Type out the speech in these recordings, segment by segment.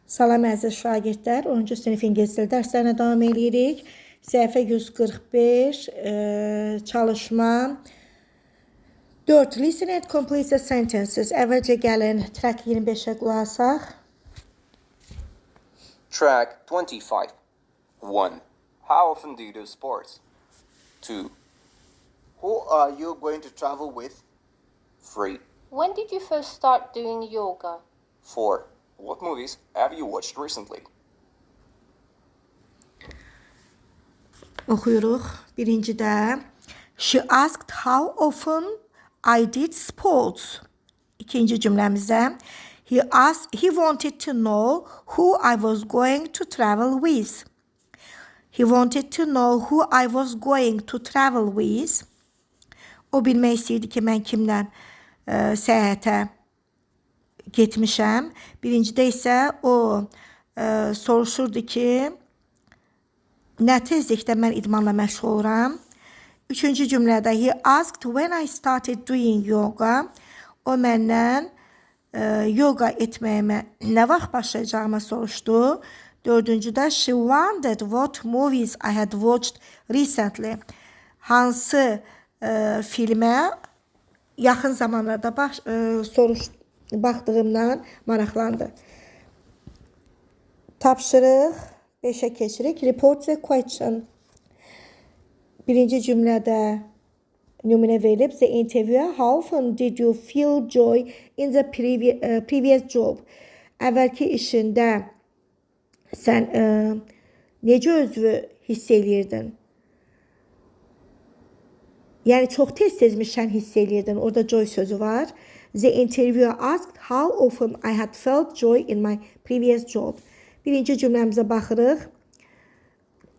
Salam əziz şagirdlər, 10-cu sinif ingilis dili dərslərinə davam edirik. Səhifə 141, çalışma 4. Listen and complete the sentences. Əvvəlcə gəlin, track 25-ə qulaq asaq. Track 25. 1. How often do you do sports? 2. Who are you going to travel with? 3. When did you first start doing yoga? 4. What movies have you watched recently? Oxuyuruq. Birincidə, she asked how often I did sports. İkinci cümləmizdə, he wanted to know who I was going to travel with. He wanted to know who I was going to travel with. O bilmək istəyirdi ki, mən kimlə səyahətə getmişəm. Birincidə isə o soruşurdu ki, nə tezlikdə mən idmanla məşğul oluram. Üçüncü cümlədə he asked when I started doing yoga. O məndən yoga etməyimə nə vaxt başlayacağımı soruşdu. Dördüncüdə she wondered what movies I had watched recently. Hansı filmə yaxın zamanlarda baxdığımdan maraqlandı. Tapşırıq 5'ə keçirik. Report the question. Birinci cümlədə nümunə verilib. The interviewer, how often did you feel joy in the previous job? Əvvəlki işində sən necə özünü hiss edirdin? Yəni çox tez-tezmişən hiss edirdin. Orada joy sözü var. The interviewer asked how often I had felt joy in my previous job. Birinci cümləmizə baxırıq.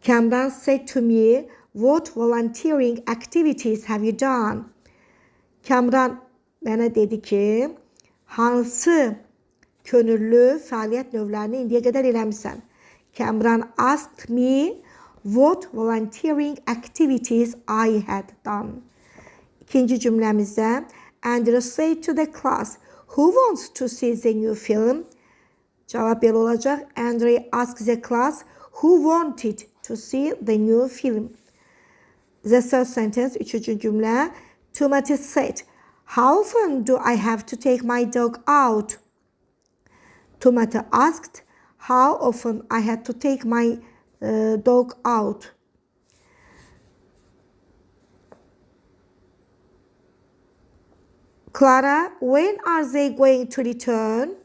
Kamran said to me, what volunteering activities have you done? Kamran mənə dedi ki, hansı könüllü fəaliyyət növlərini indiyə qədər eləmişsən? Kamran asked me what volunteering activities I had done. İkinci cümləmizdə Andrew said to the class, who wants to see the new film? Cavab belə olacaq. Andrew asked the class, who wanted to see the new film? The third sentence, üçüncü cümlə. Timothy said, how often do I have to take my dog out? Timothy asked, how often I had to take my dog out? Clara, when are they going to return?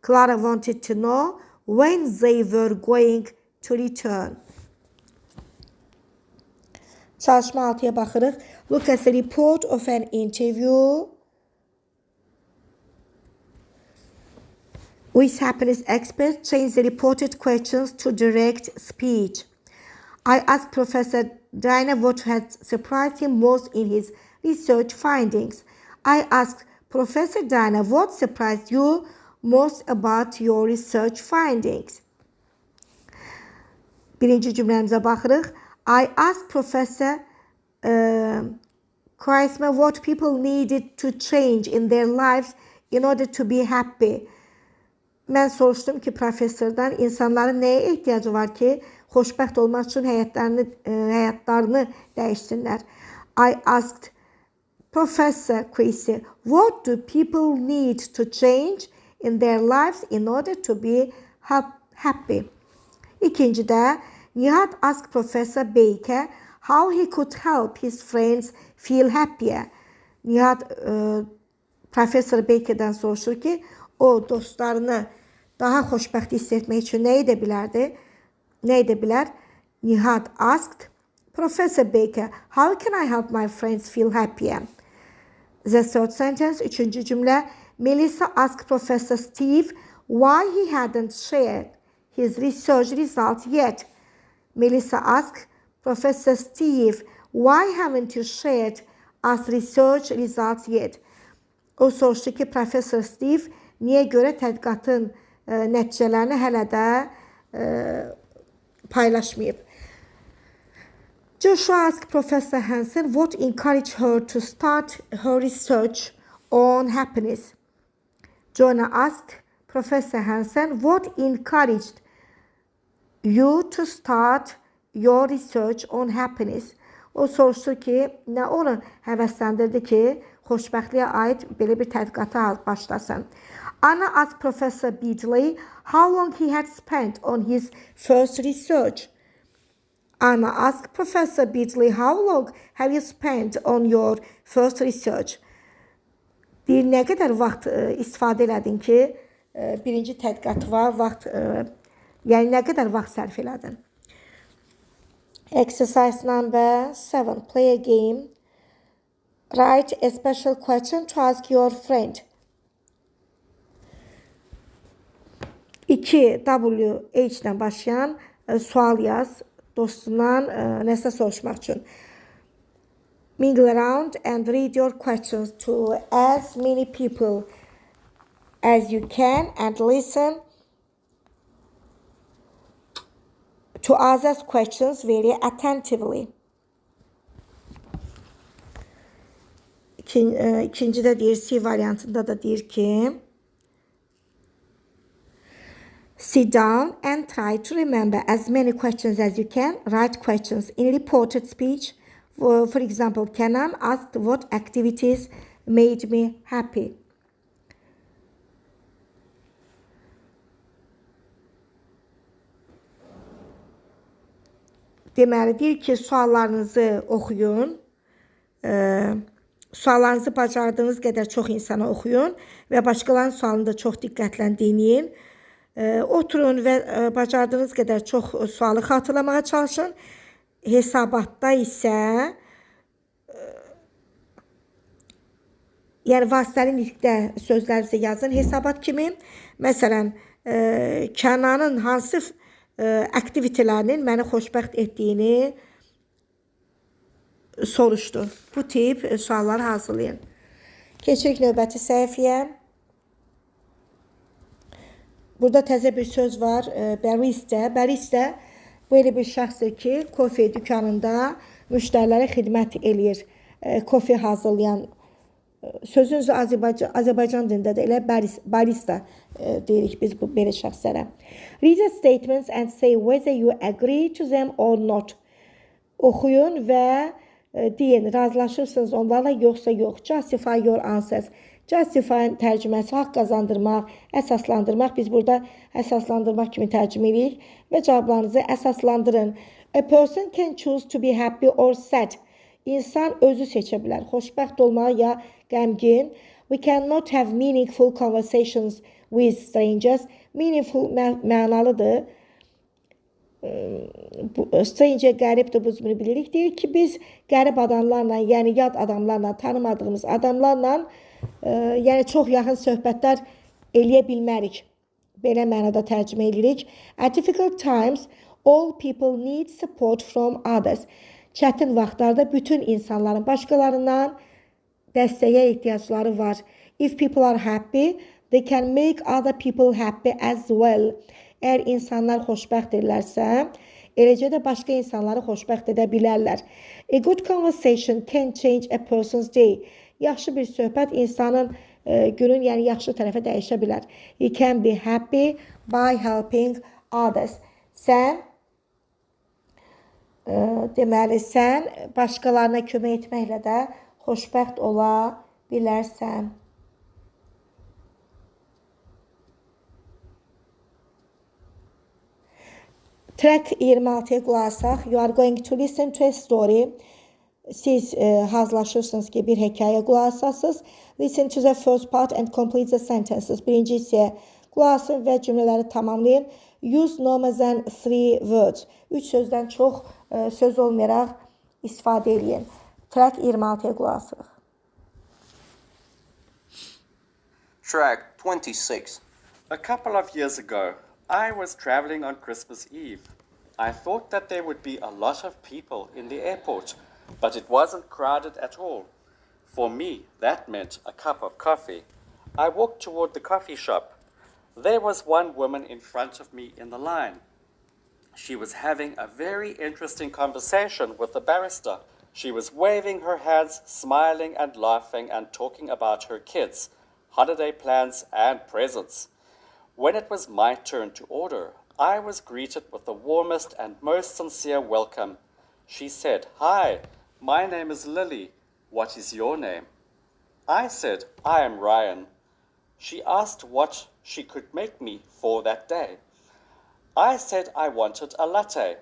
Clara wanted to know when they were going to return. Çalışma 6'ya baxırıq. Look at the report of an interview with happiness experts. Change the reported questions to direct speech. I asked Professor Diana what had surprised him most in his research findings. I asked Professor Diana what surprised you most about your research findings. Birinci cümləmizə baxırıq. I asked Professor Kreisman what people needed to change in their lives in order to be happy. Mən soruşdum ki, professordan insanların nəyə ehtiyacı var ki, xoşbəxt olmaq üçün həyatlarını dəyişsinlər. I asked Professor Chrissy, what do people need to change in their lives in order to be happy? İkincidə, Nihat asked Professor Baker how he could help his friends feel happier. Nihat Professor Baker'dən soruşur ki, o dostlarını daha xoşbəxt hiss etmək üçün nə edə bilərdi? Nə edə bilər? Nihat asked Professor Baker, how can I help my friends feel happier? The third sentence, üçüncü cümlə. Melissa asked Professor Steve why he hadn't shared his research results yet. Melissa asked Professor Steve, why haven't you shared us research results yet? O soruşdu ki, Professor Steve, niyə görə tədqiqatın nəticələrini hələ də paylaşmayıb? Joshua asked Professor Hansen what encouraged her to start her research on happiness. Jonah asked Professor Hansen, what encouraged you to start your research on happiness? O soruşdu ki, nə onu həvəsləndirdi ki, xoşbəxtliyə aid belə bir tədqiqata başlasın. Anna asked Professor Beatley how long he had spent on his first research. Anna asked Professor Beatley how long have you spent on your first research? Bir nə qədər vaxt istifadə elədin ki, birinci tədqiqatıma yəni nə qədər vaxt sərf elədin? Exercise number 7. Play a game. Write a special question to ask your friend. 2. WH-dən başlayan sual yaz dostundan nəsə soruşmaq üçün. Mingle around and read your questions to as many people as you can and listen to others' questions very attentively. İkincidə deyir, C variantında da deyir ki, sit down and try to remember as many questions as you can. Write questions in reported speech. For example, Kenan asked what activities made me happy. Deməli, deyir ki, suallarınızı oxuyun. Suallarınızı bacardığınız qədər çox insana oxuyun və başqalarının sualını da çox diqqətlə dinləyin. Oturun və bacardığınız qədər çox sualı xatırlamağa çalışın. Hesabatda isə yəni vasitəli nitqdə sözlərinizi yazın. Hesabat kimi, məsələn, Kənanın hansı aktivitelərinin məni xoşbəxt etdiyini soruşdu. Bu tip suallar hazırlayın. Keçirik növbəti səhifəyə. Burada təzə bir söz var. Barista. Barista böyle bir şəxsdir ki, kofe dükanında müştərilərə xidmət eləyir. Kofe hazırlayan. Sözün Azərbaycan dilində də elə barista deyirik biz bu belə şəxslərə. Read the statements and say whether you agree to them or not. Oxuyun və deyin, razılaşırsınız onlarla yoxsa yox. Justify your answers. Justify tərcüməsi haqq qazandırmaq, əsaslandırmaq. Biz burada əsaslandırmaq kimi tərcümə edirik və cavablarınızı əsaslandırın. A person can choose to be happy or sad. İnsan özü seçə bilər. Xoşbəxt olmağı ya qəmgin. We cannot have meaningful conversations with strangers. Meaningful mənalıdır. Stranger qəribdir, bu cümlə bilirik. Deyir ki, biz qərib adamlarla, yəni yad adamlarla, tanımadığımız adamlarla yəni çox yaxın söhbətlər eləyə bilmərik. Belə mənada tərcümə edirik. At difficult times, all people need support from others. Çətin vaxtlarda bütün insanların başqalarından dəstəyə ehtiyacları var. If people are happy, they can make other people happy as well. Əgər insanlar xoşbəxtdirlərsə, eləcə də başqa insanları xoşbəxt edə bilərlər. A good conversation can change a person's day. Yaxşı bir söhbət insanın günün, yəni yaxşı tərəfə dəyişə bilər. You can be happy by helping others. Deməli, sən başqalarına kömək etməklə də xoşbəxt ola bilərsən. Track 26'ya qulaq asaq. You are going to listen to a story. Siz hazırlaşırsınız ki, bir hekayə qulaq asasınız. Listen to the first part and complete the sentences. Birinci hissəyə qulaq asın və cümlələri tamamlayın. Use no more than 3 words. 3 sözdən çox söz olmayaraq istifadə edin. Track 26'ya qulaq asaq. Track 26. A couple of years ago, I was traveling on Christmas Eve. I thought that there would be a lot of people in the airport, but it wasn't crowded at all. For me, that meant a cup of coffee. I walked toward the coffee shop. There was one woman in front of me in the line. She was having a very interesting conversation with the barista. She was waving her hands, smiling and laughing and talking about her kids, holiday plans and presents. When it was my turn to order, I was greeted with the warmest and most sincere welcome. She said, "Hi, my name is Lily. What is your name?" I said, "I am Ryan." She asked what she could make me for that day. I said I wanted a latte.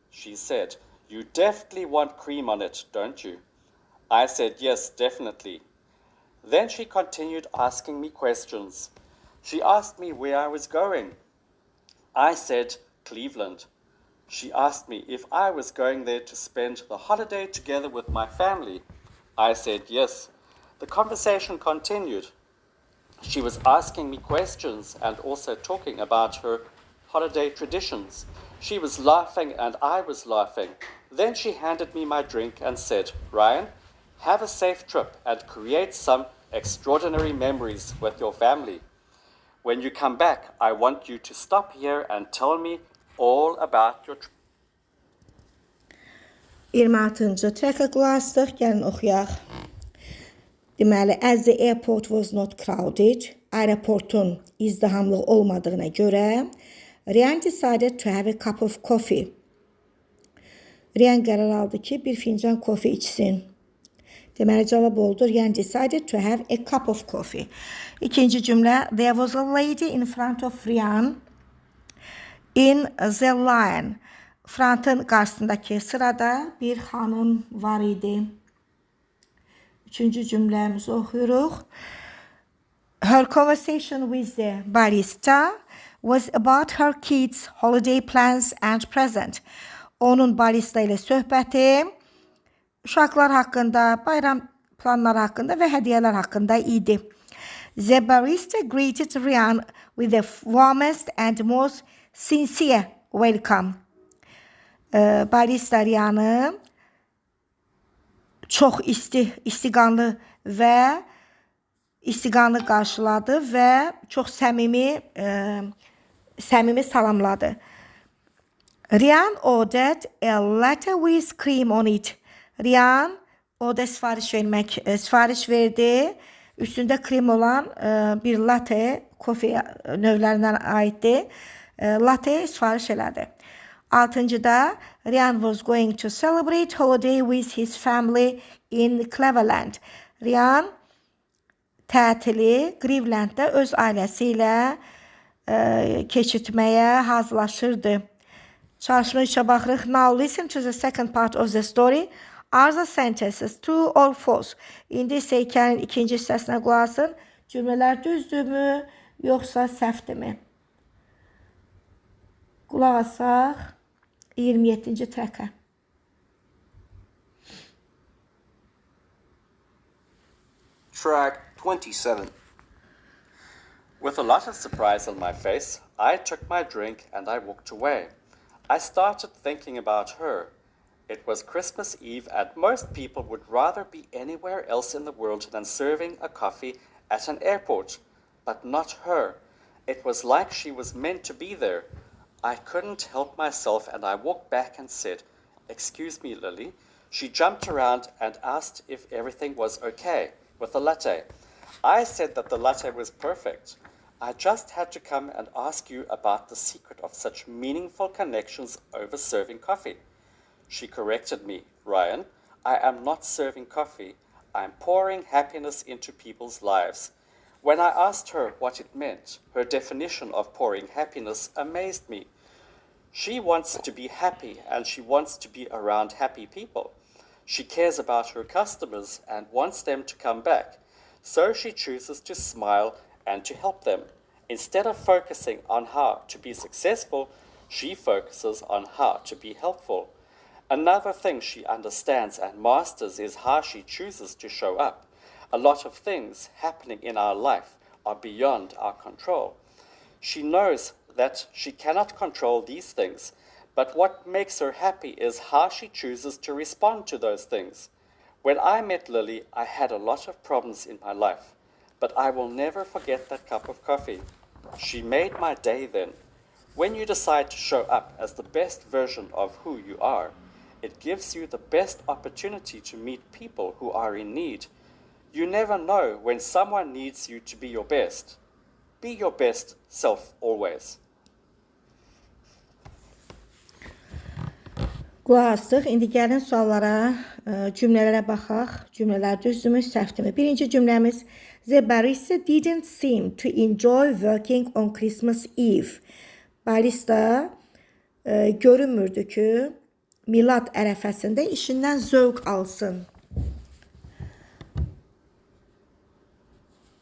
She said, "You definitely want cream on it, don't you?" I said, "Yes, definitely." Then she continued asking me questions. She asked me where I was going. I said, "Cleveland." She asked me if I was going there to spend the holiday together with my family. I said, "Yes." The conversation continued. She was asking me questions and also talking about her holiday traditions. She was laughing and I was laughing. Then she handed me my drink and said, "Ryan, have a safe trip and create some extraordinary memories with your family. When you come back, I want you to stop here and tell me all about your trip." 26-cı trəkə qulaq asdıq, gəlin oxuyaq. Deməli, as the airport was not crowded, aeroportun izdihamlı olmadığına görə, Ryan decided to have a cup of coffee. Ryan qərar aldı ki, bir fincan kofe içsin. Deməli, cavab oldu, Ryan decided to have a cup of coffee. İkinci cümlə, there was a lady in front of Ryan in the line. Frantın qarşısındakı sırada bir xanım var idi. Üçüncü cümləmizi oxuyuruq. Her conversation with the barista was about her kids' holiday plans and present. Onun barista ilə söhbəti uşaqlar haqqında, bayram planları haqqında və hədiyyələr haqqında idi. The barista greeted Ryan with the warmest and most sincere welcome. Barista Ryan'ı çox istiqanlı qarşıladı və çox səmimi salamladı. Ryan ordered a latte with cream on it. Ryan orada sifariş verdi. Üstündə krem olan bir latte, kofe növlərindən aiddir. Latte sifariş elədi. Altıncıda, Ryan was going to celebrate holiday with his family in Cleveland. Ryan tətili Clevelanddə öz ailəsi ilə keçirtməyə hazırlaşırdı. Çalışma işə baxırıq. Now listen to the second part of the story. Are the sentences true or false? İndi isə hekayənin ikinci hissəsinə qulaq asın. Cümlələr düzdürmü, yoxsa səhvdirmi? Qulaq asaq 27-ci trəkə. Track 27. With a lot of surprise on my face, I took my drink and I walked away. I started thinking about her. It was Christmas Eve and most people would rather be anywhere else in the world than serving a coffee at an airport. But not her. It was like she was meant to be there. I couldn't help myself and I walked back and said, "Excuse me, Lily." She jumped around and asked if everything was okay with the latte. I said that the latte was perfect. I just had to come and ask you about the secret of such meaningful connections over serving coffee. She corrected me, "Ryan, I am not serving coffee. I'm pouring happiness into people's lives." When I asked her what it meant, her definition of pouring happiness amazed me. She wants to be happy and she wants to be around happy people. She cares about her customers and wants them to come back. So she chooses to smile and to help them. Instead of focusing on how to be successful, she focuses on how to be helpful. Another thing she understands and masters is how she chooses to show up. A lot of things happening in our life are beyond our control. She knows that she cannot control these things, but what makes her happy is how she chooses to respond to those things. When I met Lily, I had a lot of problems in my life, but I will never forget that cup of coffee. She made my day then. When you decide to show up as the best version of who you are, it gives you the best opportunity to meet people who are in need. You never know when someone needs you to be your best. Be your best self always. Qulaq asdıq. İndi gəlin suallara, cümlələrə baxaq. Cümlələr düzdürmü, səhvdimi? Birinci cümləmiz: The barista didn't seem to enjoy working on Christmas Eve. Barista görünmürdü ki, Milad ərəfəsində işindən zövq alsın.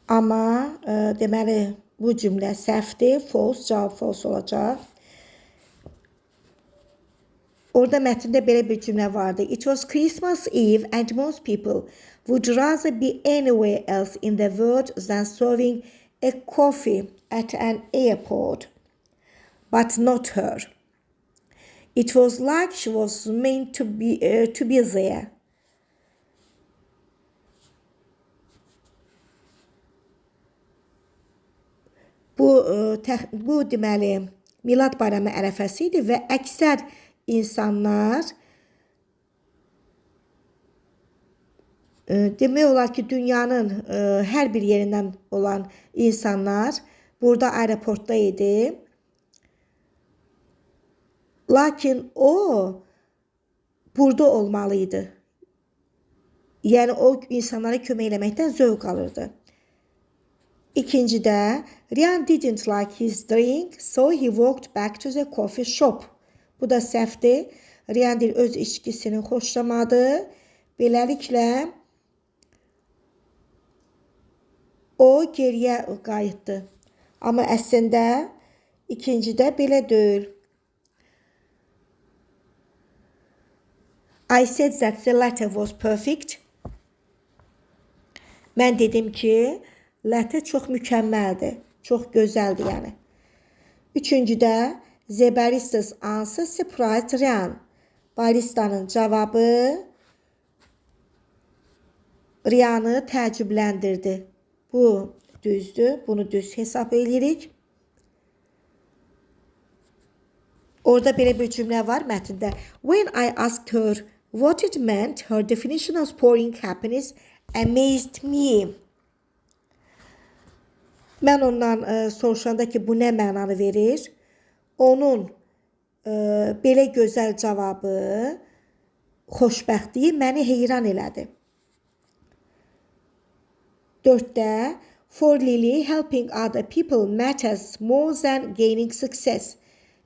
Amma deməli bu cümlə səhvdir, false, cavab false olacaq. Orada mətndə belə bir cümlə vardı. It was Christmas Eve and most people would rather be anywhere else in the world than serving a coffee at an airport. But not her. It was like she was meant to be there. Bu deməli Milad bayramı ərəfəsi idi və əksər insanlar demək olar ki, dünyanın hər bir yerindən olan insanlar burada aeroportda idi. Lakin o burada olmalıydı. Yəni o insanlara kömək eləməkdən zövq alırdı. İkincidə, Ryan didn't like his drink, so he walked back to the coffee shop. Bu da səhvdir. Ryan öz içkisini xoşlamadı. Beləliklə, o geriyə qayıtdı. Amma əslində, ikincidə belə deyil. I said that the letter was perfect. Mən dedim ki, letter çox mükəmməldir, çox gözəldir yəni. Üçüncüdə, the barista's answer surprised Ryan. Baristanın cavabı Ryan'ı təəccübləndirdi. Bu düzdür, bunu düz hesab edirik. Orada belə bir cümlə var mətndə. When I asked her what it meant, her definition of pouring happiness amazed me. Mən ondan soruşanda ki, bu nə mənanı verir? Onun belə gözəl cavabı, xoşbəxtliyi məni heyran elədi. 4-də, for Lily, helping other people matters more than gaining success.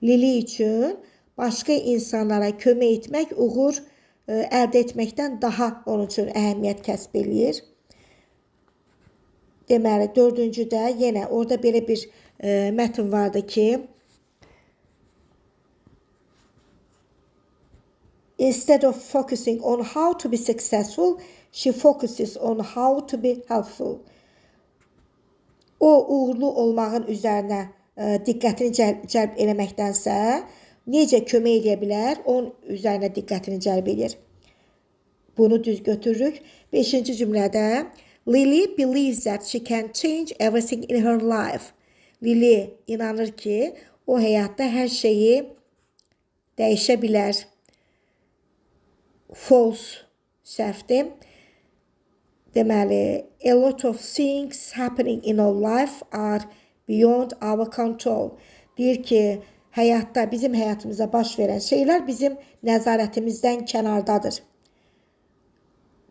Lily üçün başqa insanlara kömək etmək, uğur əldə etməkdən daha onun üçün əhəmiyyət kəsb eləyir. Deməli, 4-cüdə yenə orada belə bir mətn vardı ki, instead of focusing on how to be successful, she focuses on how to be helpful. O uğurlu olmağın üzərinə diqqətini cəlb eləməkdənsə, necə kömək edə bilər, onun üzərinə diqqətini cəlb edir. Bunu düz götürürük. 5-ci cümlədə, Lily believes that she can change everything in her life. Lily inanır ki, o həyatda hər şeyi dəyişə bilər. False, səhvdir. Deməli, a lot of things happening in our life are beyond our control. Deyir ki, həyatda, bizim həyatımıza baş verən şeylər bizim nəzarətimizdən kənardadır.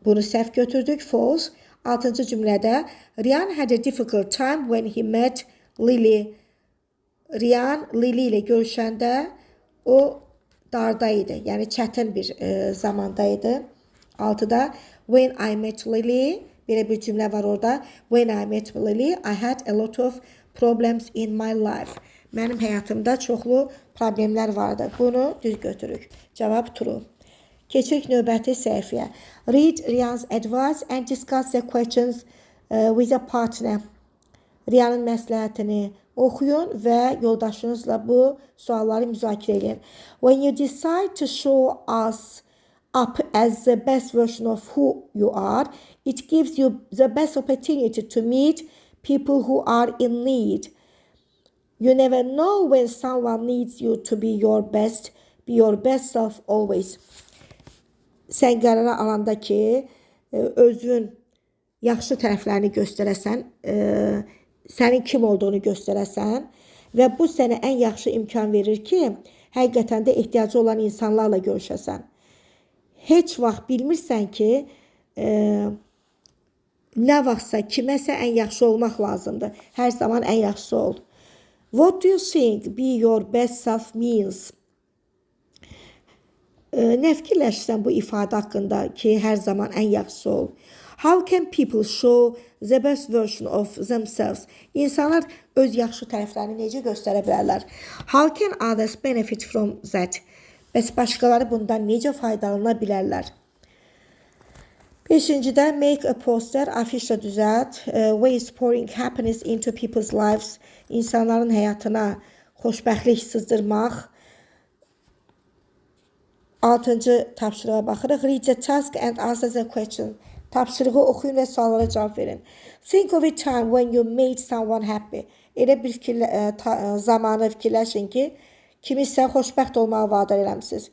Bunu səhv götürdük, false. 6-cı cümlədə, Ryan had a difficult time when he met Lily. Ryan, Lily ilə görüşəndə o darda idi, yəni çətin bir zamanda idi. 6-da, when I met Lily, belə bir cümlə var orada. When I met Lily, I had a lot of problems in my life. Mənim həyatımda çoxlu problemlər vardı. Bunu düz götürürük. Cavab true. Keçirik növbəti səhifəyə. Read Ryan's advice and discuss the questions with a partner. Ryan'ın məsləhətini oxuyun və yoldaşınızla bu sualları müzakirə edin. When you decide to show us up as the best version of who you are, it gives you the best opportunity to meet people who are in need. You never know when someone needs you to be your best self always. Sən qərara alanda ki, özün yaxşı tərəflərini göstərəsən, sənin kim olduğunu göstərəsən və bu sənə ən yaxşı imkan verir ki, həqiqətən də ehtiyacı olan insanlarla görüşəsən. Heç vaxt bilmirsən ki, nə vaxtsa kiməsə ən yaxşı olmaq lazımdır. Hər zaman ən yaxşısı ol. What do you think be your best self means? Nə fikirləşirsən bu ifadə haqqında ki, hər zaman ən yaxşısı ol? How can people show the best version of themselves? İnsanlar öz yaxşı tərəflərini necə göstərə bilərlər? How can others benefit from that? Bəs başqaları bundan necə faydalana bilərlər? 5-cidə make a poster, afişlə düzəlt. Ways pouring happiness into people's lives. İnsanların həyatına xoşbəxtlik sızdırmaq. 6-cı tapşırığa baxırıq. Read the task and answer the question. Tapşırığı oxuyun və suallara cavab verin. Think of a time when you made someone happy. Elə bir zamanı fikirləşin ki, kimisə xoşbəxt olmağa vadar eləmişsiniz.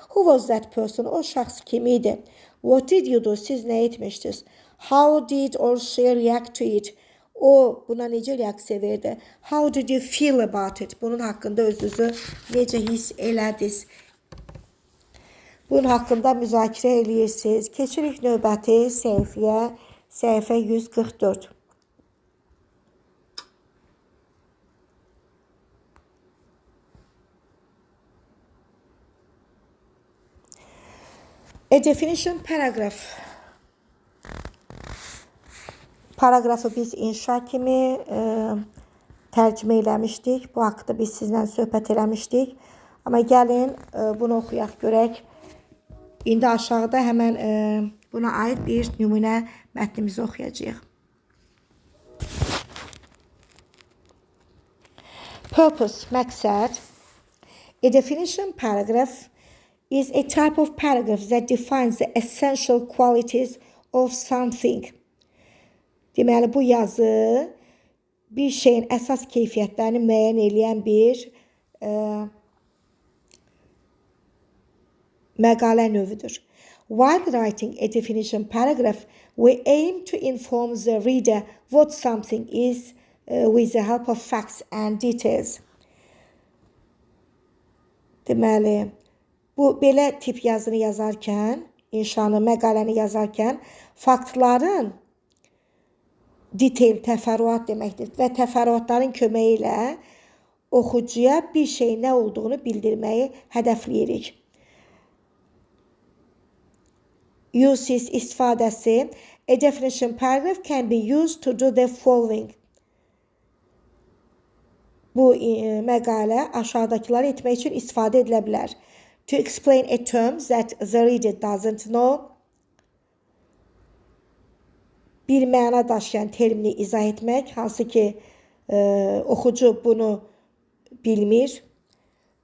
Who was that person? O şəxs kim idi? What did you do? Siz nə etmişdiniz? How did or she react to it? O buna necə reaksiya verdi? How did you feel about it? Bunun haqqında özünüzü necə hiss elədiniz? Bunun haqqında müzakirə edirsiniz. Keçirik növbəti səhifəyə, səhifə 144. A definition paragraph. Paragrafı biz inşa kimi tərcümə eləmişdik. Bu haqqda biz sizlə söhbət eləmişdik. Amma gəlin bunu oxuyaq görək. İndi aşağıda həmən buna aid bir nümunə mətnimizi oxuyacağıq. Purpose, məqsəd. A definition paragraph is a type of paragraph that defines the essential qualities of something. Deməli, bu yazı bir şeyin əsas keyfiyyətlərini müəyyən edən bir məqalə növüdür. While writing a definition paragraph, we aim to inform the reader what something is with the help of facts and details. Deməli, bu belə tip yazını yazarkən, inşanı, məqaləni yazarkən faktların detail, təfərrüat deməkdir və təfərrüatların köməyi ilə oxucuya bir şey nə olduğunu bildirməyi hədəfləyirik. Uses istifadəsi. A definition paragraph can be used to do the following. Bu məqalə aşağıdakıları etmək üçün istifadə edilə bilər. To explain a term that the reader doesn't know. Bir məna daşıyan termini izah etmək, hansı ki oxucu bunu bilmir.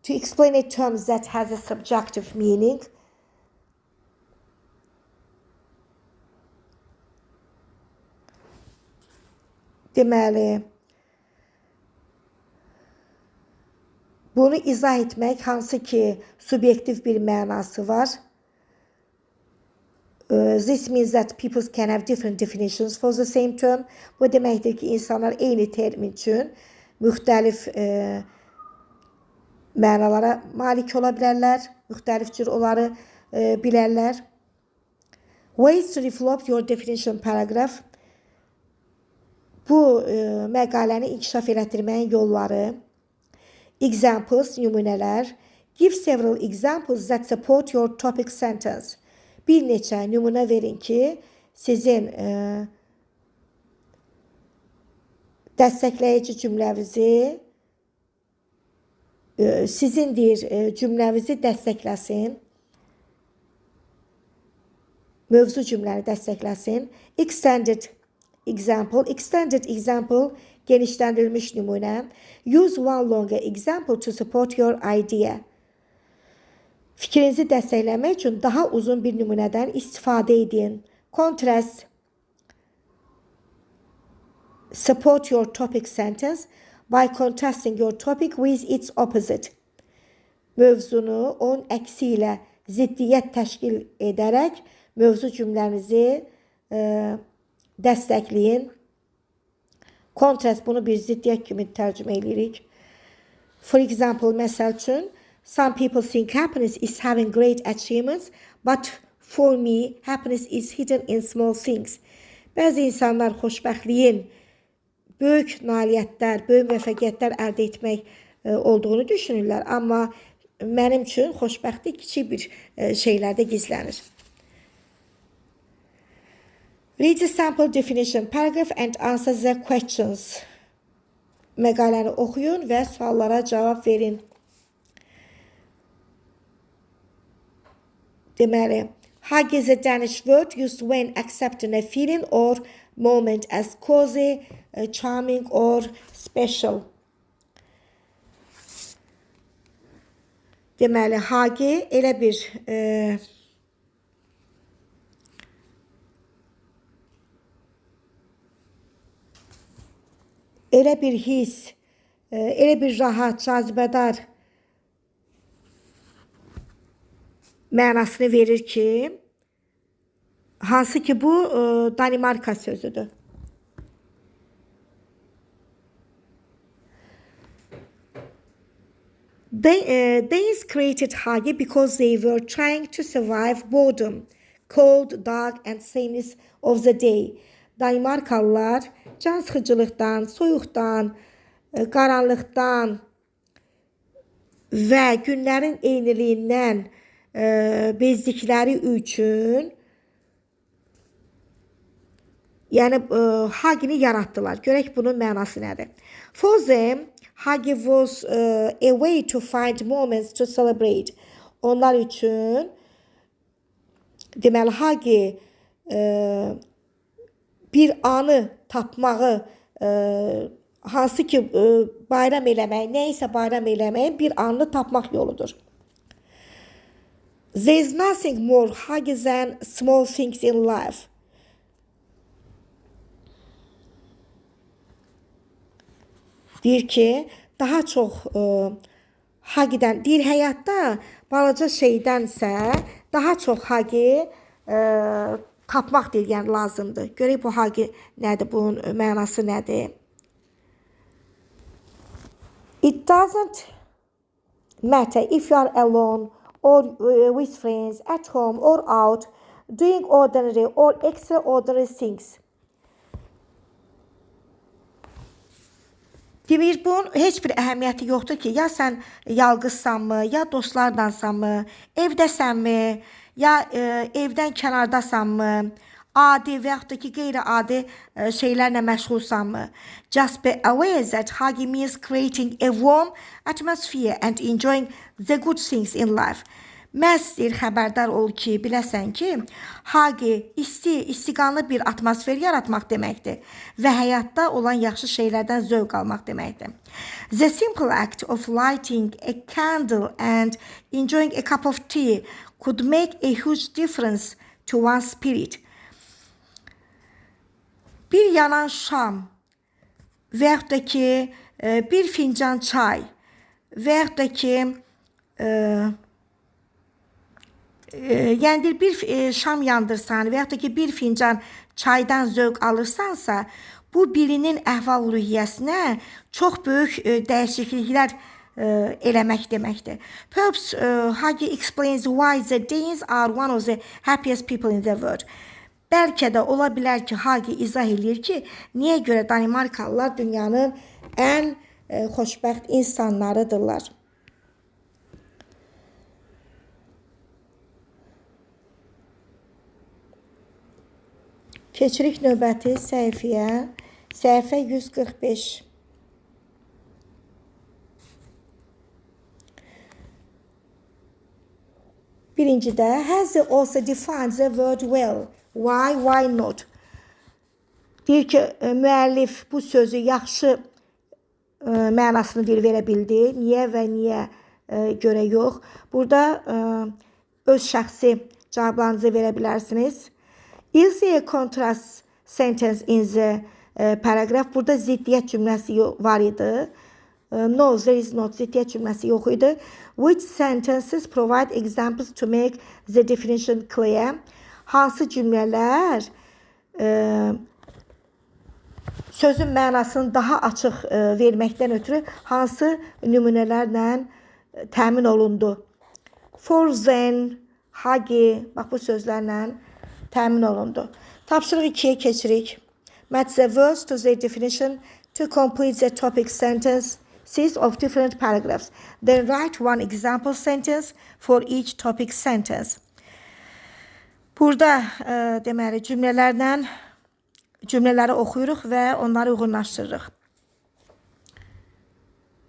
To explain a term that has a subjective meaning. Deməli, bunu izah etmək, hansı ki subyektiv bir mənası var. This means that people can have different definitions for the same term. Bu deməkdir ki, insanlar eyni termin üçün müxtəlif mənalara malik ola bilərlər, müxtəlif cür onları bilərlər. Ways to develop your definition paragraph. Bu məqaləni inkişaf elətdirməyin yolları. Examples, nümunələr. Give several examples that support your topic sentence. Bir neçə nümunə verin ki, sizin dəstəkləyici cümlənizi, sizin cümlənizi dəstəkləsin. Mövzu cümləni dəstəkləsin. Extended example, genişləndirilmiş nümunə. Use one longer example to support your idea. Fikrinizi dəstəkləmək üçün daha uzun bir nümunədən istifadə edin. Contrast. Support your topic sentence by contrasting your topic with its opposite. Mövzunu onun əksi ilə ziddiyyət təşkil edərək mövzu cümlənizi dəstəkləyin. Kontrast, bunu bir ziddiyyət kimi tərcümə edirik. For example, məsəl üçün, some people think happiness is having great achievements, but for me, happiness is hidden in small things. Bəzi insanlar xoşbəxtliyin böyük nailiyyətlər, böyük müvəffəqiyyətlər əldə etmək olduğunu düşünürlər. Amma mənim üçün xoşbəxtlik kiçik bir şeylərdə gizlənir. Read the sample definition paragraph and answer the questions. Məqaləni oxuyun və suallara cavab verin. Deməli, hug is a Danish word used when accepting a feeling or moment as cozy, charming or special. Deməli, hagi elə bir elə bir his, elə bir rahat, cazibədar mənasını verir ki, hansı ki bu Danimarka sözüdür. Danes created hagi because they were trying to survive boredom, cold, dark and sameness of the day. Danimarkalılar can sıxıcılıqdan, soyuqdan, qaranlıqdan və günlərin eyniliyindən bezdikləri üçün yəni hagini yaratdılar. Görək bunun mənası nədir? For them, hagi was a way to find moments to celebrate. Onlar üçün deməli hagi bir anı tapmağı, hansı ki bayram eləmək, nəysə bayram eləməyin bir anını tapmaq yoludur. There is nothing more huggy than small things in life. Deyir ki, daha çox huggydən, deyir həyatda balaca şeydənsə daha çox huggy tapmaq deyir, yəni lazımdır. Görək bu huggy nədir, bunun mənası nədir? It doesn't matter if you are alone or with friends, at home or out, doing ordinary or extraordinary things. Demir, bunun heç bir əhəmiyyəti yoxdur ki, ya sən yalqızsanmı, ya dostlardansanmı, evdəsənmi, ya evdən kənardasanmı, adi və yaxud da ki, qeyri-adi şeylərlə məşğulsanmı. Just be aware that huggy means creating a warm atmosphere and enjoying the good things in life. Məhz deyir, xəbərdar ol ki, biləsən ki, huggy istiqanlı bir atmosfer yaratmaq deməkdir və həyatda olan yaxşı şeylərdən zövq almaq deməkdir. The simple act of lighting a candle and enjoying a cup of tea could make a huge difference to one's spirit. Bir yanan şam və yaxud da ki, bir fincan çay və yaxud da ki, yəni bir şam yandırsan və yaxud da ki, bir fincan çaydan zövq alırsansa, bu birinin əhval-ruhiyyəsinə çox böyük dəyişikliklər eləmək deməkdir. Perhaps huggy explains why the Danes are one of the happiest people in the world. Bəlkə də ola bilər ki, huggy izah edir ki, niyə görə Danimarkalılar dünyanın ən xoşbəxt insanlarıdırlar. Keçirik növbəti səhifəyə. Səhifə 145. Birincidə, has also defined the word well. Why not? Deyir ki, müəllif bu sözü yaxşı mənasını deyir, verə bildi. Niyə və niyə görə yox. Burada öz şəxsi cavablarınızı verə bilərsiniz. Is there a contrast sentence in the paragraph? Burada ziddiyyət cümləsi var idi. No, there is not. Ziddiyyət cümləsi yox idi. Which sentences provide examples to make the definition clear? Hansı cümlələr sözün mənasını daha açıq verməkdən ötürü hansı nümunələrlə təmin olundu? Forzen, hagi, bax bu sözlərlə təmin olundu. Tapşırıq 2-yə keçirik. Match the words to their definition to complete the topic sentences of different paragraphs. Then write one example sentence for each topic sentence. Burada deməli cümlələri oxuyuruq və onları uyğunlaşdırırıq.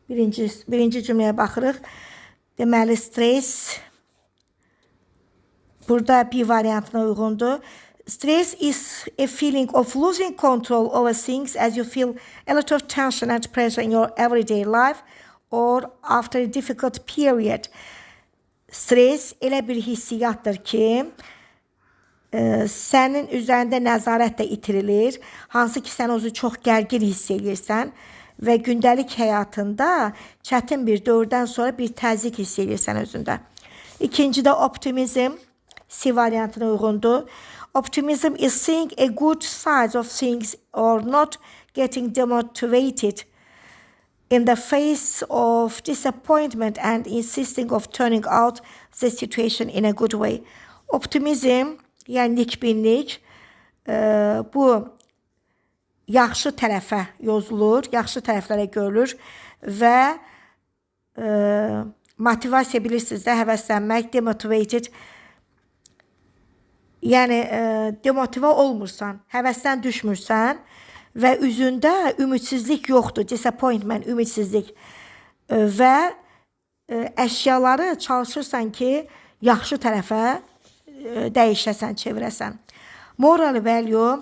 Birinci cümləyə baxırıq. Deməli, stres burada bir variantına uyğundur. Stress is a feeling of losing control over things as you feel a lot of tension and pressure in your everyday life or after a difficult period. Stres elə bir hissiyatdır ki, sənin üzərində nəzarət də itirilir. Hansı ki, sən özü çox gərgin hiss edirsən və gündəlik həyatında çətin bir dövrdən sonra bir təzyiq hiss edirsən özündə. İkincidə optimizm, C variantına uyğundur. Optimism is seeing a good side of things or not getting demotivated in the face of disappointment and insisting of turning out the situation in a good way. Optimizm, yəni nikbinlik, bu yaxşı tərəfə yozulur, yaxşı tərəflərə görülür və motivasiya bilirsiniz də, həvəslənmək, demotivated, yəni demotivə olmursan, həvəsdən düşmürsən və üzündə ümidsizlik yoxdur, disappointment, ümidsizlik və əşyaları çalışırsan ki, yaxşı tərəfə dəyişəsən, çevirəsən. Moral value,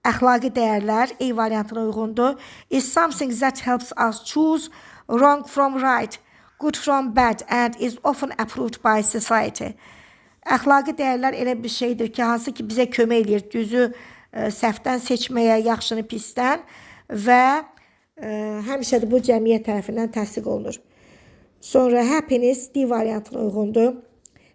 əxlaqi dəyərlər, A variantına uyğundur. Is something that helps us choose wrong from right, good from bad and is often approved by society. Əxlaqi dəyərlər elə bir şeydir ki, hansı ki bizə kömək edir düzü səhvdən seçməyə, yaxşını pisdən və həmişə də bu cəmiyyət tərəfindən təsdiq olunur. Sonra happiness, D variantına uyğundur.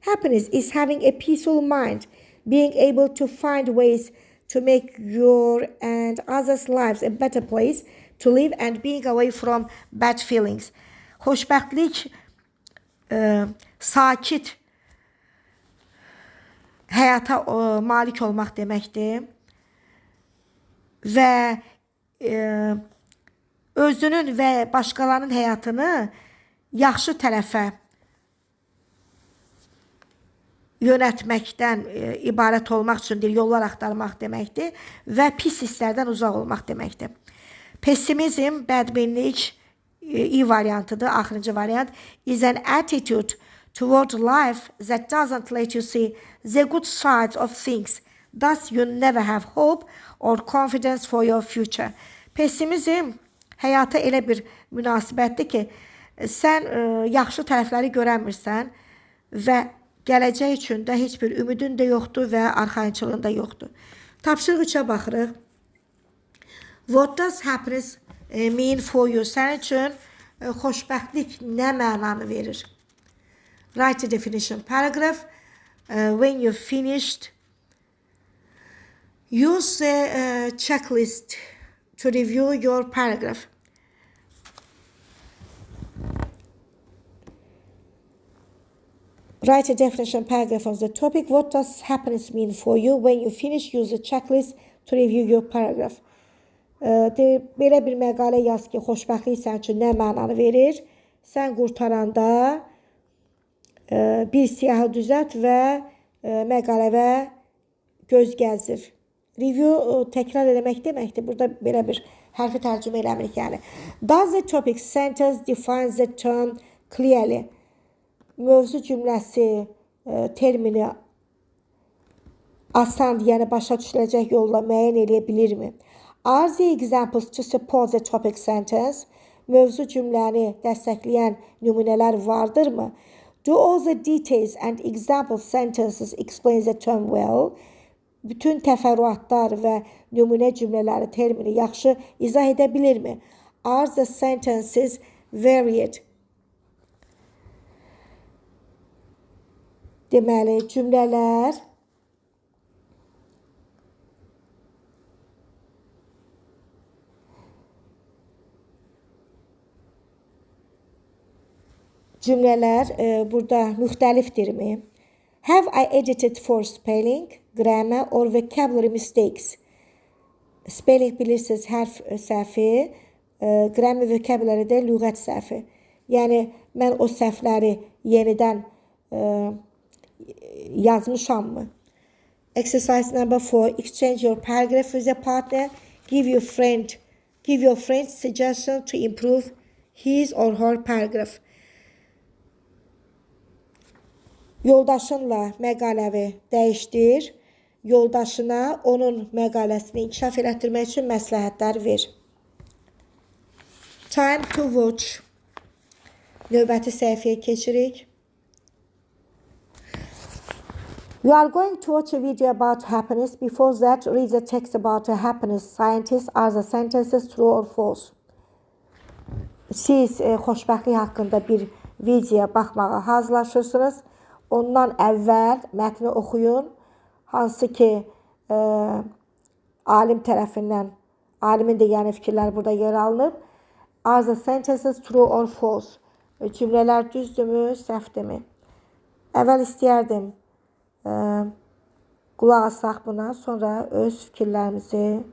Happiness is having a peaceful mind, being able to find ways to make your and others' lives a better place to live and being away from bad feelings. Xoşbəxtlik sakit həyata malik olmaq deməkdir və özünün və başqalarının həyatını yaxşı tərəfə yönətməkdən ibarət olmaq üçündür, yollar axtarmaq deməkdir və pis hisslərdən uzaq olmaq deməkdir. Pessimizm, bədbinlik, E variantıdır, axırıncı variant, is an attitude toward life that doesn't let you see the good sides of things. Thus you never have hope or confidence for your future. Pessimizm həyata elə bir münasibətdir ki, sən yaxşı tərəfləri görəmirsən və gələcək üçün də heç bir ümidin də yoxdur və arxayınçılığın da yoxdur. Tapşırıq 3-ə baxırıq. What does happiness mean for you? Sənin üçün xoşbəxtlik nə mənanı verir? Write the definition paragraph. When you've finished, use the checklist to review your paragraph. Write a definition paragraph on the topic. What does happiness mean for you? When you finish, use the checklist to review your paragraph. Belə bir məqalə yaz ki, xoşbəxtlik sənin üçün nə mənanı verir? Sən qurtaranda bir siyahı düzət və məqaləvə göz gəzdir. Review təkrar eləmək deməkdir. Burada belə bir hərfi tərcümə eləmirik yəni. Does the topic sentence define the term clearly? Mövzu cümləsi termini asan, yəni başa düşüləcək yolla müəyyən eləyə bilirmi? Are the examples to support the topic sentence? Mövzu cümləni dəstəkləyən nümunələr vardırmı? Do all the details and example sentences explain the term well? Bütün təfərrüatlar və nümunə cümlələri termini yaxşı izah edə bilirmi? Are the sentences varied? Deməli, cümlələr cümlələr burada müxtəlifdirmi? Have I edited for spelling, grammar or vocabulary mistakes? Spelling bilirsiniz hərf səhvi, grammar vocabulary də lüğət səhvi. Yəni mən o səhvləri yenidən yazmışammı? Exercise number 4. Exchange your paragraph with a partner. Give your friend suggestion to improve his or her paragraph. Yoldaşınla məqaləvi dəyişdir. Yoldaşına onun məqaləsini inkişaf elətdirmək üçün məsləhətlər ver. Time to watch. Növbəti səhifəyə keçirik. You are going to watch a video about happiness. Before that, read the text about a happiness scientist. Are the sentences true or false? Siz xoşbəxtlik haqqında bir videoya baxmağa hazırlaşırsınız. Ondan əvvəl mətni oxuyun. Hansı ki, alim tərəfindən, alimin də yəni fikirləri burada yer alınıb. Are the sentences true or false? Cümlələr düzdürmü, səhvdirmi? Əvvəl istəyərdim qulaq asaq buna, sonra öz fikirlərimizi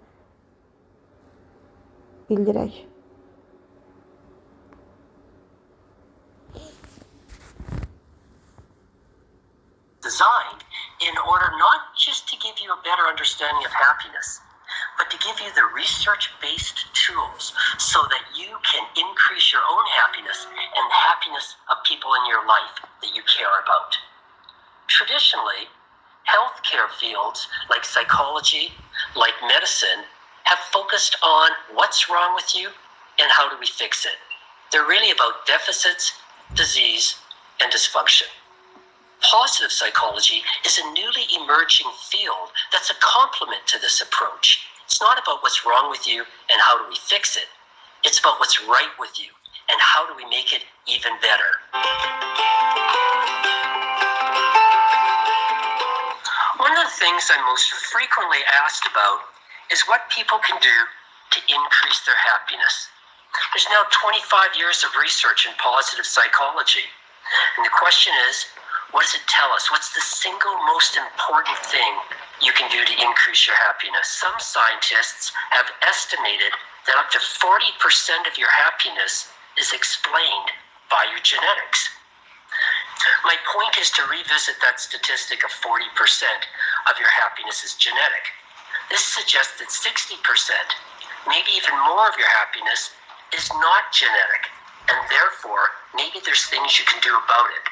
bildirək. Designed in order not just to give you a better understanding of happiness, but to give you the research-based tools so that you can increase your own happiness and the happiness of people in your life that you care about. Traditionally, healthcare fields like psychology, like medicine, have focused on what's wrong with you and how do we fix it. They're really about deficits, disease, and dysfunction. Positive psychology is a newly emerging field that's a complement to this approach. It's not about what's wrong with you and how do we fix it. It's about what's right with you and how do we make it even better. One of the things I'm most frequently asked about is what people can do to increase their happiness. There's now 25 years of research in positive psychology. And the question is, what does it tell us? What's the single most important thing you can do to increase your happiness? Some scientists have estimated that up to 40% of your happiness is explained by your genetics. My point is to revisit that statistic of 40% of your happiness is genetic. This suggests that 60%, maybe even more of your happiness, is not genetic, and therefore maybe there's things you can do about it.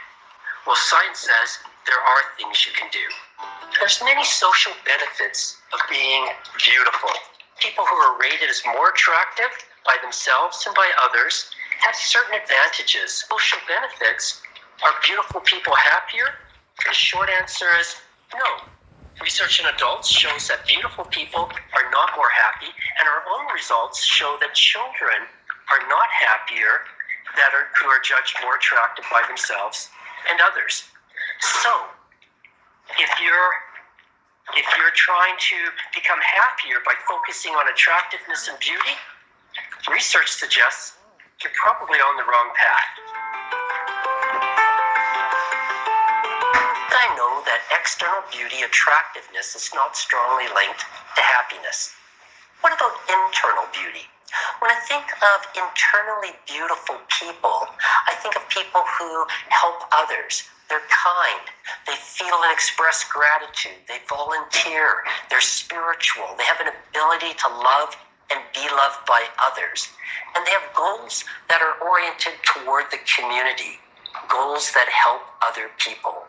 Well, science says there are things you can do. There's many social benefits of being beautiful. People who are rated as more attractive by themselves and by others have certain advantages. Social benefits. Are beautiful people happier? The short answer is no. Research in adults shows that beautiful people are not more happy, and our own results show that children are not happier who are judged more attractive by themselves and others. So, if you're trying to become happier by focusing on attractiveness and beauty, research suggests you're probably on the wrong path. I know that external beauty attractiveness is not strongly linked to happiness. What about internal beauty? When I think of internally beautiful people, I think of people who help others. They're kind. They feel and express gratitude. They volunteer. They're spiritual. They have an ability to love and be loved by others. And they have goals that are oriented toward the community, goals that help other people.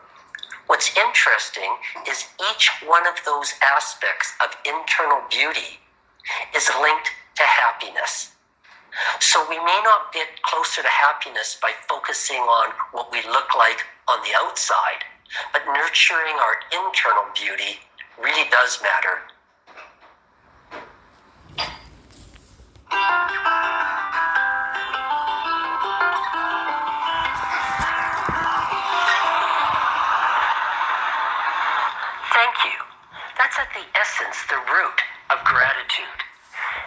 What's interesting is each one of those aspects of internal beauty is linked to happiness. So we may not get closer to happiness by focusing on what we look like on the outside, but nurturing our internal beauty really does matter. Thank you. That's at the essence, the root of gratitude.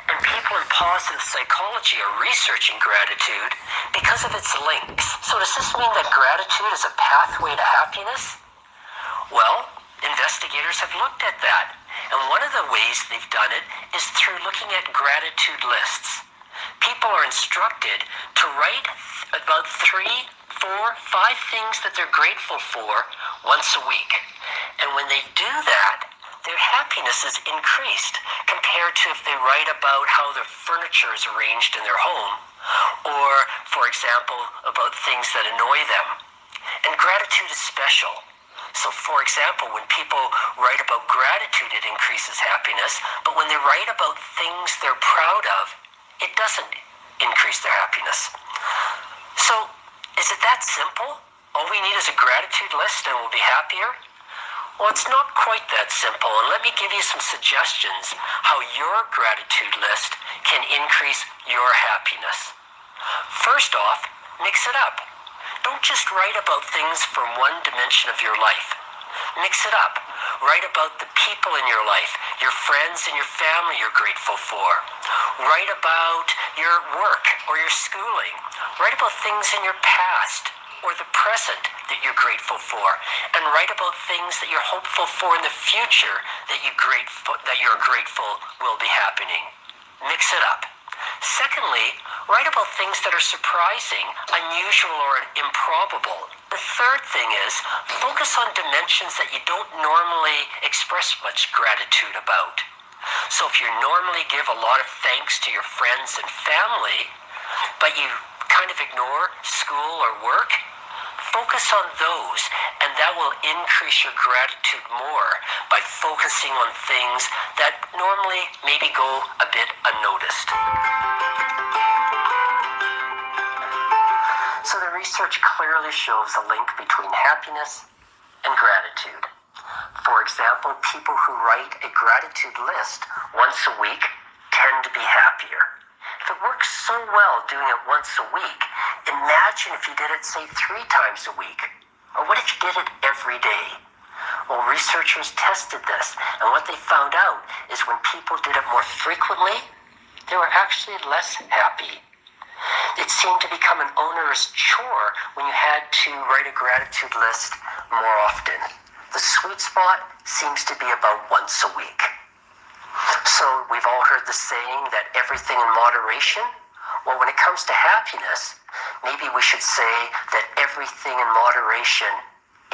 And people in positive psychology are researching gratitude because of its links. So does this mean that gratitude is a pathway to happiness? Well, investigators have looked at that. And one of the ways they've done it is through looking at gratitude lists. People are instructed to write about 3, 4, 5 things that they're grateful for once a week. And when they do that, their happiness is increased compared to if they write about how their furniture is arranged in their home, or, for example, about things that annoy them. And gratitude is special. So, for example, when people write about gratitude, it increases happiness, but when they write about things they're proud of, it doesn't increase their happiness. So, is it that simple? All we need is a gratitude list and we'll be happier? Well, it's not quite that simple, and let me give you some suggestions how your gratitude list can increase your happiness. First off, mix it up. Don't just write about things from one dimension of your life. Mix it up. Write about the people in your life, your friends and your family you're grateful for. Write about your work or your schooling. Write about things in your past or the present that you're grateful for. And write about things that you're hopeful for in the future that you're grateful will be happening. Mix it up. Secondly, write about things that are surprising, unusual, or improbable. The third thing is focus on dimensions that you don't normally express much gratitude about. So if you normally give a lot of thanks to your friends and family, but you kind of ignore school or work, focus on those, and that will increase your gratitude more by focusing on things that normally maybe go a bit unnoticed. So the research clearly shows a link between happiness and gratitude. For example, people who write a gratitude list once a week tend to be happier. If it works so well doing it once a week, imagine if you did it, say, 3 times a week. Or what if you did it every day? Well, researchers tested this, and what they found out is when people did it more frequently, they were actually less happy. It seemed to become an onerous chore when you had to write a gratitude list more often. The sweet spot seems to be about once a week. So we've all heard the saying that everything in moderation. Well, when it comes to happiness, maybe we should say that everything in moderation,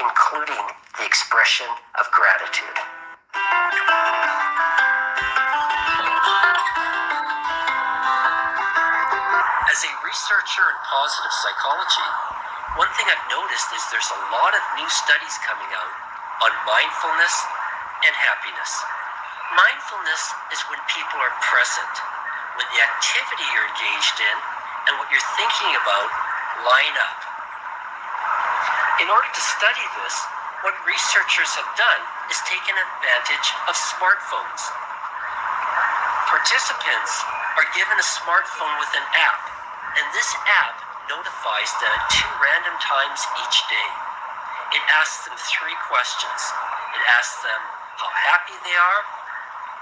including the expression of gratitude. As a researcher in positive psychology, one thing I've noticed is there's a lot of new studies coming out on mindfulness and happiness. Mindfulness is when people are present, when the activity you're engaged in and what you're thinking about line up. In order to study this, what researchers have done is taken advantage of smartphones. Participants are given a smartphone with an app, and this app notifies them at 2 random times each day. It asks them 3 questions. It asks them how happy they are,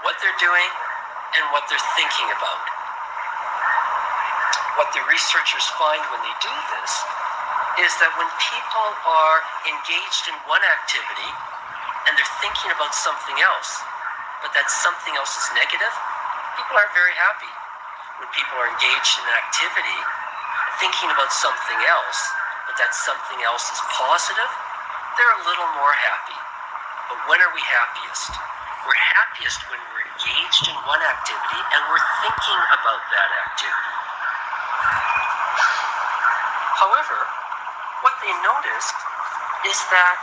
what they're doing, and what they're thinking about. What the researchers find when they do this is that when people are engaged in one activity and they're thinking about something else, but that something else is negative, people aren't very happy. When people are engaged in an activity, thinking about something else, but that something else is positive, they're a little more happy. But when are we happiest? We're happiest when we're engaged in one activity and we're thinking about that activity. However, what they noticed is that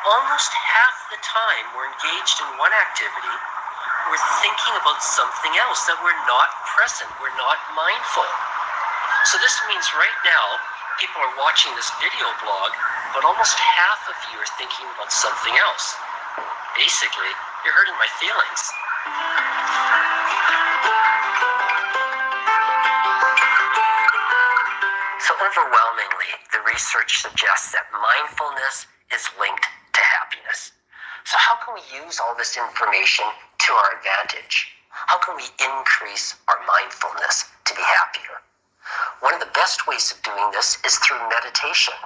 almost half the time we're engaged in one activity, we're thinking about something else, that we're not present, we're not mindful. So this means right now, people are watching this video blog, but almost half of you are thinking about something else. Basically, you're hurting my feelings. So overwhelmingly, the research suggests that mindfulness is linked to happiness. So how can we use all this information to our advantage? How can we increase our mindfulness to be happier? One of the best ways of doing this is through meditation.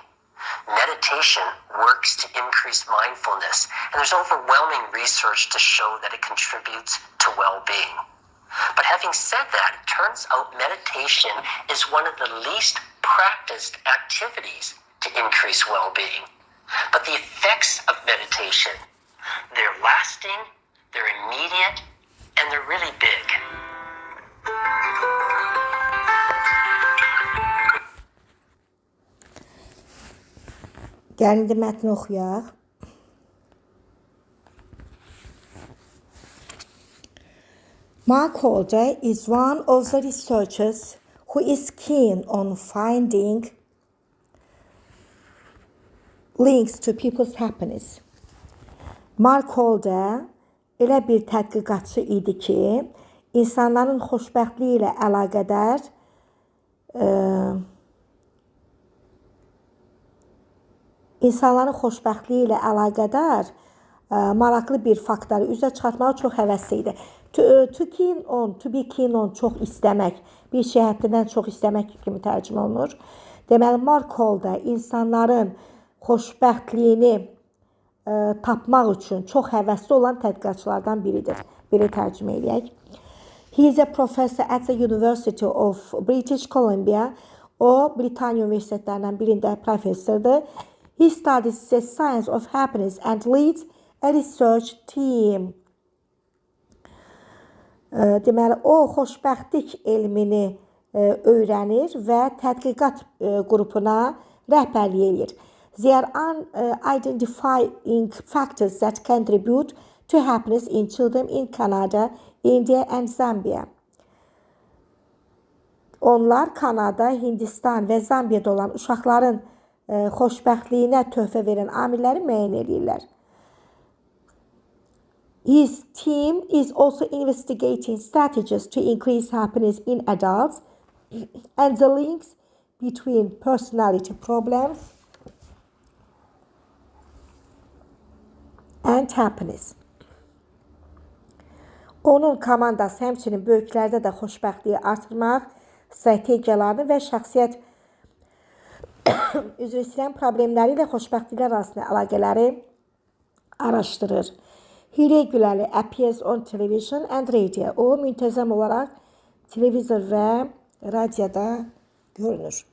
Meditation works to increase mindfulness, and there's overwhelming research to show that it contributes to well-being. But having said that, it turns out meditation is one of the least practiced activities to increase well-being. But the effects of meditation, they're lasting, they're immediate, and they're really big. Gəlin indi mətni oxuyaq. Mark Holder is one of the researchers who is keen on finding links to people's happiness. Mark Holder elə bir tədqiqatçı idi ki, insanların xoşbəxtliyi ilə əlaqədar maraqlı bir faktoru üzə çıxartmağa çox həvəsli idi. To be keen on, çox istəmək, bir şey həddindən çox istəmək kimi tərcümə olunur. Deməli, Mark Holder insanların xoşbəxtliyini tapmaq üçün çox həvəsli olan tədqiqatçılardan biridir. Belə tərcümə edək. He is a professor at the University of British Columbia. O, Britaniya universitetlərindən birində professordur. He studies the science of happiness and leads a research team. Deməli, o xoşbəxtlik elmini öyrənir və tədqiqat qrupuna rəhbərlik edir. There are identifying factors that contribute to happiness in children in Canada, India and Zambia. Onlar Kanada, Hindistan və Zambiyada olan uşaqların xoşbəxtliyinə töhfə verən amilləri müəyyən edirlər. His team is also investigating strategies to increase happiness in adults and the links between personality problems and happiness. Onun komandası həmçinin böyüklərdə də xoşbəxtliyi artırmaq strategiyalarını və şəxsiyyət üzr istəyən problemləri ilə xoşbəxtliklər arasında əlaqələri araşdırır. He regularly appears on television and radio. O müntəzəm olaraq televizor və radioda görünür.